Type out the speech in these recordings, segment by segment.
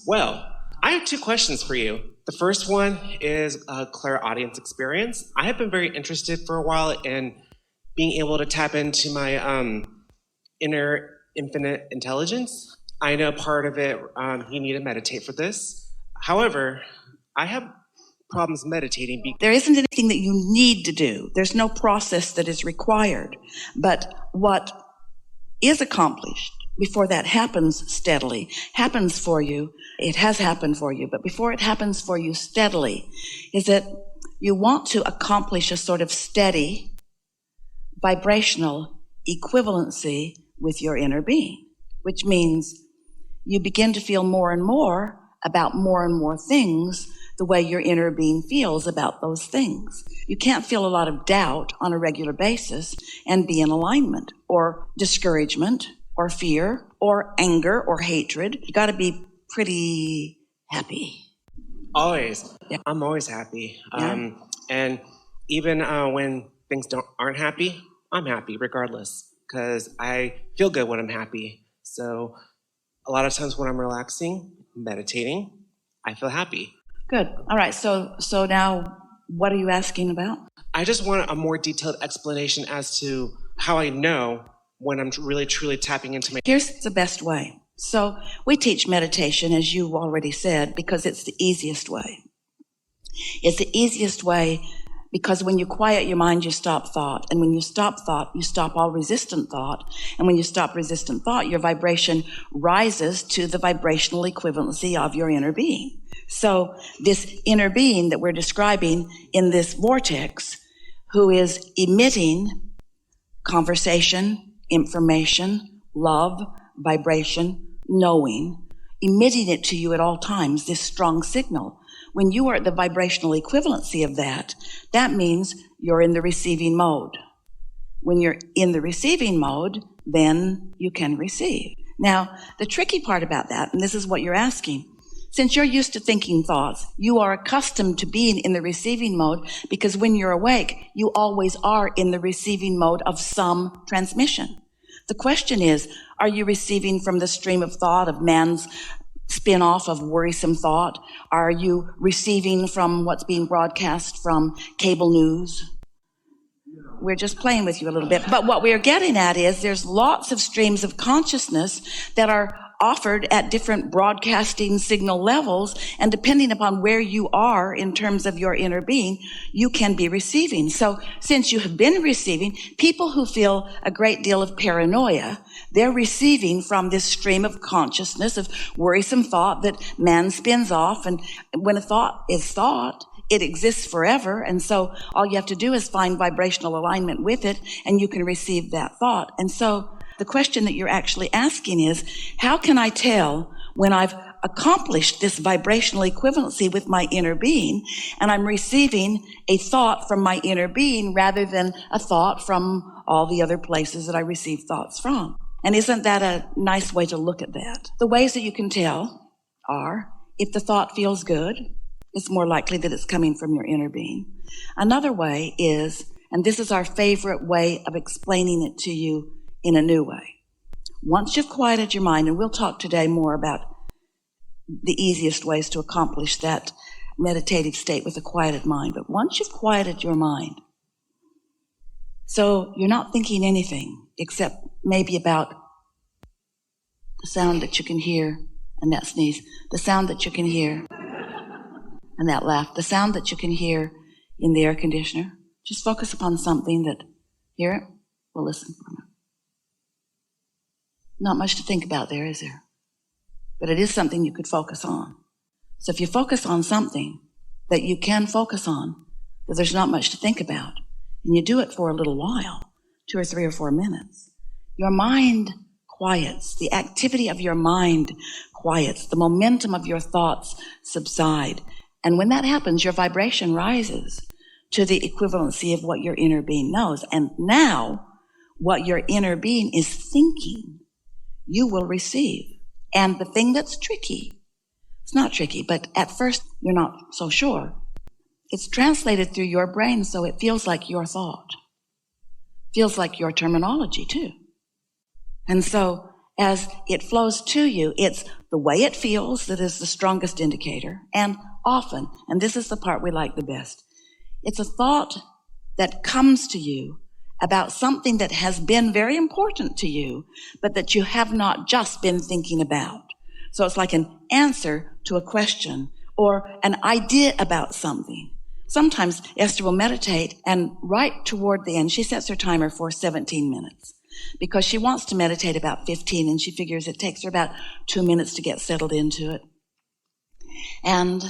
Well, I have two questions for you. The first one is a clairaudience experience. I have been very interested for a while in being able to tap into my inner infinite intelligence. I know part of it, you need to meditate for this. However, I have problems meditating. There isn't anything that you need to do. There's no process that is required. But what is accomplished before that happens steadily, happens for you, it has happened for you, but before it happens for you steadily, is that you want to accomplish a sort of steady vibrational equivalency with your inner being, which means you begin to feel more and more about more and more things the way your inner being feels about those things. You can't feel a lot of doubt on a regular basis and be in alignment, or discouragement, or fear, or anger, or hatred. You got to be pretty happy. Always. Yeah. I'm always happy. Yeah. And even when things aren't happy, I'm happy regardless, because I feel good when I'm happy. So a lot of times when I'm relaxing, meditating, I feel happy. Good. All right. So now what are you asking about? I just want a more detailed explanation as to how I know when I'm really truly tapping into my... Here's the best way. So we teach meditation, as you already said, because it's the easiest way. It's the easiest way because when you quiet your mind, you stop thought. And when you stop thought, you stop all resistant thought. And when you stop resistant thought, your vibration rises to the vibrational equivalency of your inner being. So this inner being that we're describing in this vortex, who is emitting conversation, information, love, vibration, knowing, emitting it to you at all times, this strong signal. When you are at the vibrational equivalency of that, that means you're in the receiving mode. When you're in the receiving mode, then you can receive. Now, the tricky part about that, and this is what you're asking, since you're used to thinking thoughts, you are accustomed to being in the receiving mode because when you're awake, you always are in the receiving mode of some transmission. The question is, are you receiving from the stream of thought of man's spin-off of worrisome thought? Are you receiving from what's being broadcast from cable news? We're just playing with you a little bit. But what we're getting at is there's lots of streams of consciousness that are offered at different broadcasting signal levels, and depending upon where you are in terms of your inner being, you can be receiving. So since you have been receiving, people who feel a great deal of paranoia, they're receiving from this stream of consciousness of worrisome thought that man spins off. And when a thought is thought, it exists forever. And so all you have to do is find vibrational alignment with it, and you can receive that thought. And so the question that you're actually asking is, how can I tell when I've accomplished this vibrational equivalency with my inner being and I'm receiving a thought from my inner being rather than a thought from all the other places that I receive thoughts from? And isn't that a nice way to look at that? The ways that you can tell are, if the thought feels good, it's more likely that it's coming from your inner being. Another way is, and this is our favorite way of explaining it to you in a new way. Once you've quieted your mind, and we'll talk today more about the easiest ways to accomplish that meditative state with a quieted mind, but once you've quieted your mind, so you're not thinking anything except maybe about the sound that you can hear, and that sneeze, the sound that you can hear, and that laugh, the sound that you can hear in the air conditioner. Just focus upon something that, hear it? We'll listen for a minute. Not much to think about there, is there? But it is something you could focus on. So if you focus on something that you can focus on, that there's not much to think about, and you do it for a little while, 2 or 3 or 4 minutes, your mind quiets. The activity of your mind quiets. The momentum of your thoughts subside. And when that happens, your vibration rises to the equivalency of what your inner being knows. And now, what your inner being is thinking, you will receive. And the thing that's tricky, it's not tricky, but at first you're not so sure. It's translated through your brain, so it feels like your thought. Feels like your terminology, too. And so as it flows to you, it's the the way it feels that is the strongest indicator. And often, and this is the part we like the best, it's a thought that comes to you about something that has been very important to you, but that you have not just been thinking about. So it's like an answer to a question or an idea about something. Sometimes Esther will meditate, and right toward the end, she sets her timer for 17 minutes because she wants to meditate about 15, and she figures it takes her about 2 minutes to get settled into it. And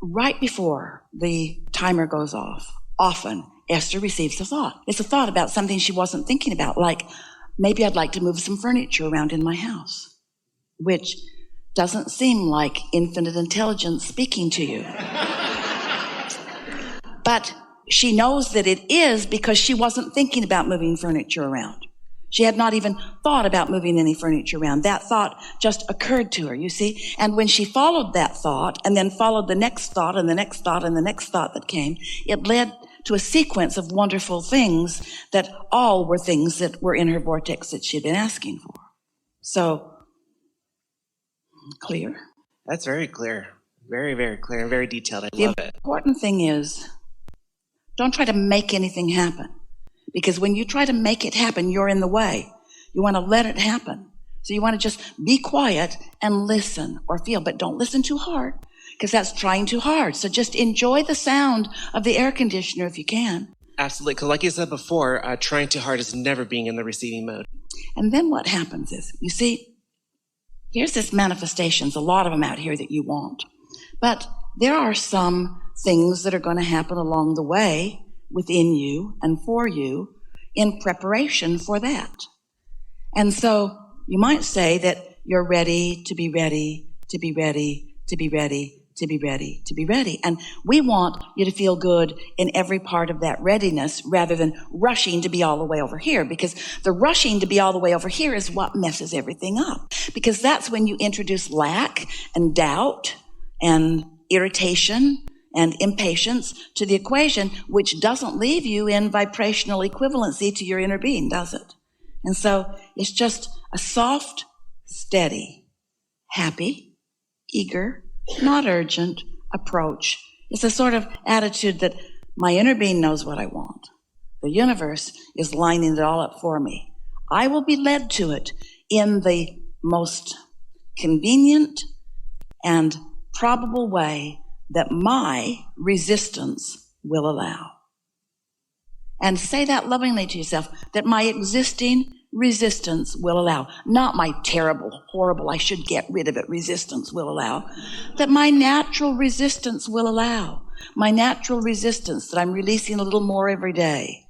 right before the timer goes off, often Esther receives a thought. It's a thought about something she wasn't thinking about, like, maybe I'd like to move some furniture around in my house, which doesn't seem like infinite intelligence speaking to you. But she knows that it is because she wasn't thinking about moving furniture around. She had not even thought about moving any furniture around. That thought just occurred to her, you see. And when she followed that thought and then followed the next thought and the next thought and the next thought that came, it led to a sequence of wonderful things that all were things that were in her vortex that she had been asking for. So, clear? That's very clear. Very, very clear and very detailed. I love it. The important thing is, don't try to make anything happen. Because when you try to make it happen, you're in the way. You want to let it happen. So you want to just be quiet and listen or feel, but don't listen too hard because that's trying too hard. So just enjoy the sound of the air conditioner if you can. Absolutely. Because like you said before, trying too hard is never being in the receiving mode. And then what happens is, you see, here's this manifestations, a lot of them out here that you want. But there are some things that are going to happen along the way within you and for you in preparation for that. And so you might say that you're ready to be ready, to be ready, to be ready, to be ready, to be ready. And we want you to feel good in every part of that readiness rather than rushing to be all the way over here, because the rushing to be all the way over here is what messes everything up, because that's when you introduce lack and doubt and irritation and impatience to the equation, which doesn't leave you in vibrational equivalency to your inner being, does it? And so it's just a soft, steady, happy, eager, not urgent approach. It's a sort of attitude that my inner being knows what I want. The universe is lining it all up for me. I will be led to it in the most convenient and probable way that my resistance will allow. And say that lovingly to yourself, that my existing resistance will allow. Not my terrible, horrible, I should get rid of it resistance will allow. That my natural resistance will allow. My natural resistance that I'm releasing a little more every day.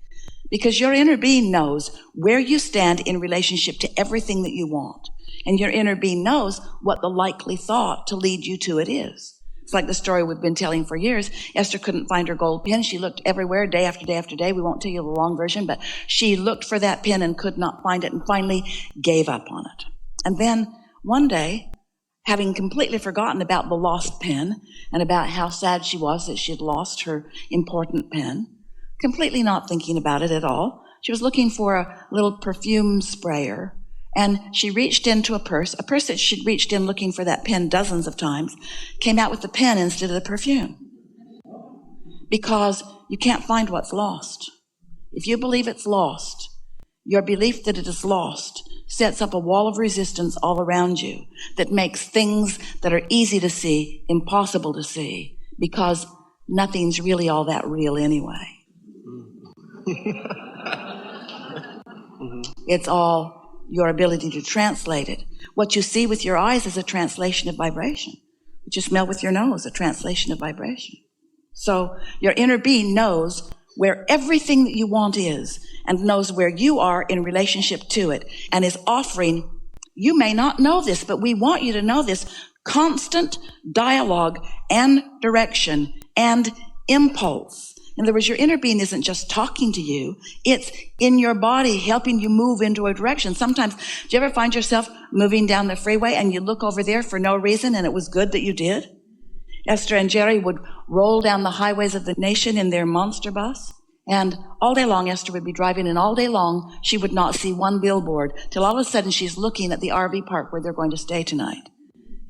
Because your inner being knows where you stand in relationship to everything that you want. And your inner being knows what the likely thought to lead you to it is. It's like the story we've been telling for years. Esther couldn't find her gold pin. She looked everywhere, day after day after day. We won't tell you the long version, but she looked for that pin and could not find it and finally gave up on it. And then one day, having completely forgotten about the lost pin and about how sad she was that she had lost her important pin, completely not thinking about it at all, she was looking for a little perfume sprayer. And she reached into a purse that she'd reached in looking for that pen dozens of times, came out with the pen instead of the perfume. Because you can't find what's lost. If you believe it's lost, your belief that it is lost sets up a wall of resistance all around you that makes things that are easy to see impossible to see, because nothing's really all that real anyway. It's all your ability to translate it. What you see with your eyes is a translation of vibration. What you smell with your nose, a translation of vibration. So your inner being knows where everything that you want is and knows where you are in relationship to it and is offering, you may not know this, but we want you to know this, constant dialogue and direction and impulse. In other words, your inner being isn't just talking to you. It's in your body helping you move into a direction. Sometimes, do you ever find yourself moving down the freeway and you look over there for no reason and it was good that you did? Esther and Jerry would roll down the highways of the nation in their monster bus. And all day long, Esther would be driving, and all day long, she would not see one billboard till all of a sudden she's looking at the RV park where they're going to stay tonight.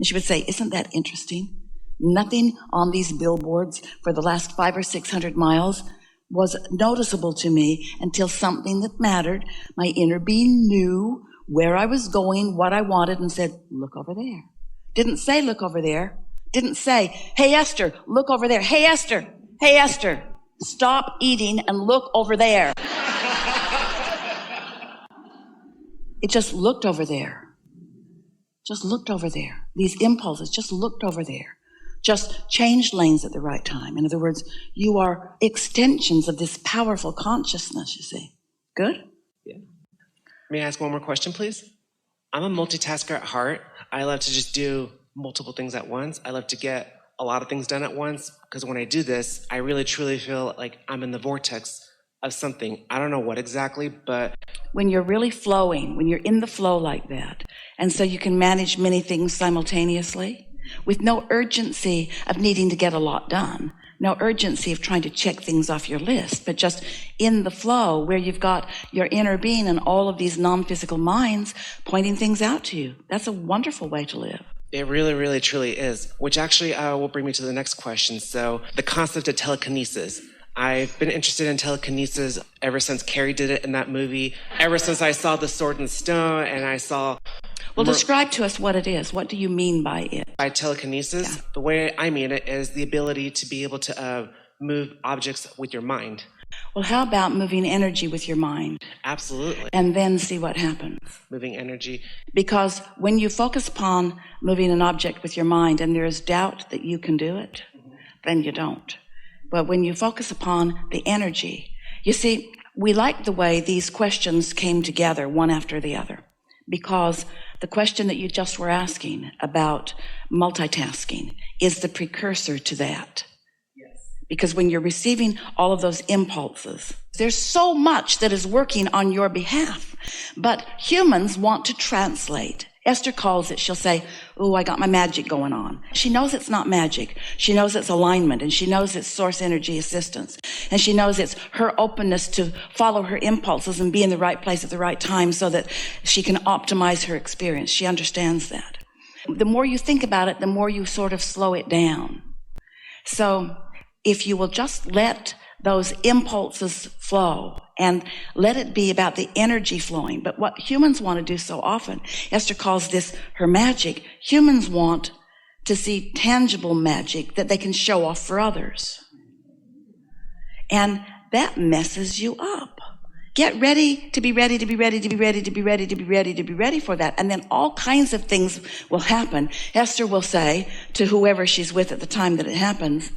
And she would say, isn't that interesting? Nothing on these billboards for the last 500 or 600 miles was noticeable to me until something that mattered. My inner being knew where I was going, what I wanted, and said, look over there. Didn't say, look over there. Didn't say, hey, Esther, look over there. Hey, Esther, stop eating and look over there. It just looked over there. Just looked over there. These impulses just looked over there. Just changed lanes at the right time. In other words, you are extensions of this powerful consciousness, you see. Good? Yeah. May I ask one more question, please? I'm a multitasker at heart. I love to just do multiple things at once. I love to get a lot of things done at once, because when I do this, I really truly feel like I'm in the vortex of something. I don't know what exactly, but when you're really flowing, when you're in the flow like that, and so you can manage many things simultaneously with no urgency of needing to get a lot done, no urgency of trying to check things off your list, but just in the flow where you've got your inner being and all of these non-physical minds pointing things out to you. That's a wonderful way to live. It really, really, truly is, which actually will bring me to the next question. So the concept of telekinesis. I've been interested in telekinesis ever since Carrie did it in that movie, ever since I saw The Sword and Stone, and I saw... Well, describe to us what it is. What do you mean by it? By telekinesis, yeah. The way I mean it is the ability to be able to move objects with your mind. Well, how about moving energy with your mind? Absolutely. And then see what happens. Moving energy. Because when you focus upon moving an object with your mind and there is doubt that you can do it, then you don't. But when you focus upon the energy, you see, we like the way these questions came together one after the other, because the question that you just were asking about multitasking is the precursor to that. Because when you're receiving all of those impulses, there's so much that is working on your behalf. But humans want to translate. Esther calls it, she'll say, oh, I got my magic going on. She knows it's not magic. She knows it's alignment, and she knows it's source energy assistance. And she knows it's her openness to follow her impulses and be in the right place at the right time so that she can optimize her experience. She understands that. The more you think about it, the more you sort of slow it down. So if you will just let those impulses flow and let it be about the energy flowing. But what humans want to do so often, Esther calls this her magic. Humans want to see tangible magic that they can show off for others. And that messes you up. Get ready to be ready, to be ready, to be ready, to be ready, to be ready, to be ready for that. And then all kinds of things will happen. Esther will say to whoever she's with at the time that it happens,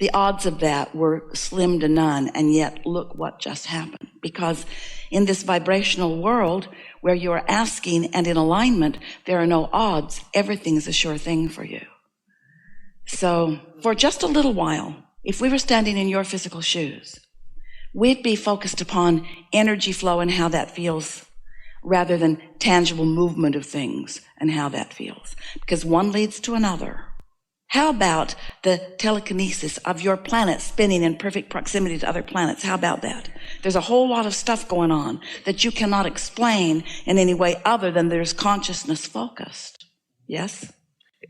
the odds of that were slim to none, and yet look what just happened. Because in this vibrational world where you're asking and in alignment, there are no odds. Everything is a sure thing for you. So for just a little while, if we were standing in your physical shoes, we'd be focused upon energy flow and how that feels, rather than tangible movement of things and how that feels. Because one leads to another. How about the telekinesis of your planet spinning in perfect proximity to other planets? How about that? There's a whole lot of stuff going on that you cannot explain in any way other than there's consciousness focused. Yes?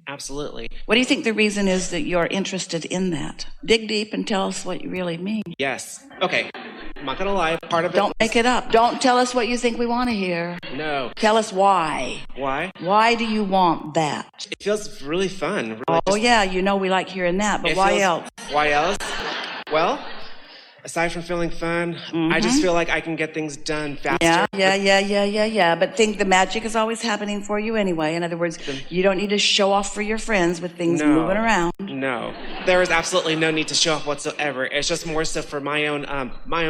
Absolutely. What do you think the reason is that you're interested in that? Dig deep and tell us what you really mean. Yes. Okay. I'm not going to lie. Part of it. Don't make it up. Don't tell us what you think we want to hear. No. Tell us why. Why? Why do you want that? It feels really fun. Really yeah, you know we like hearing that, but why else? Why else? Well, aside from feeling fun, I just feel like I can get things done faster. Yeah. But think the magic is always happening for you anyway. In other words, you don't need to show off for your friends with things moving around. No. There is absolutely no need to show off whatsoever. It's just more so for my own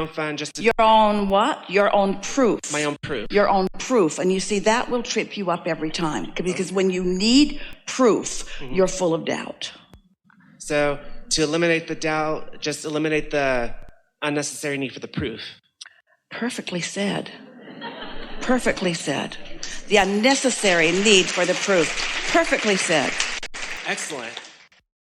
fun. Your own what? Your own proof. My own proof. Your own proof. And you see, that will trip you up every time. Because when you need proof, you're full of doubt. So to eliminate the doubt, just eliminate the unnecessary need for the proof. Perfectly said. Perfectly said. The unnecessary need for the proof. Perfectly said. Excellent.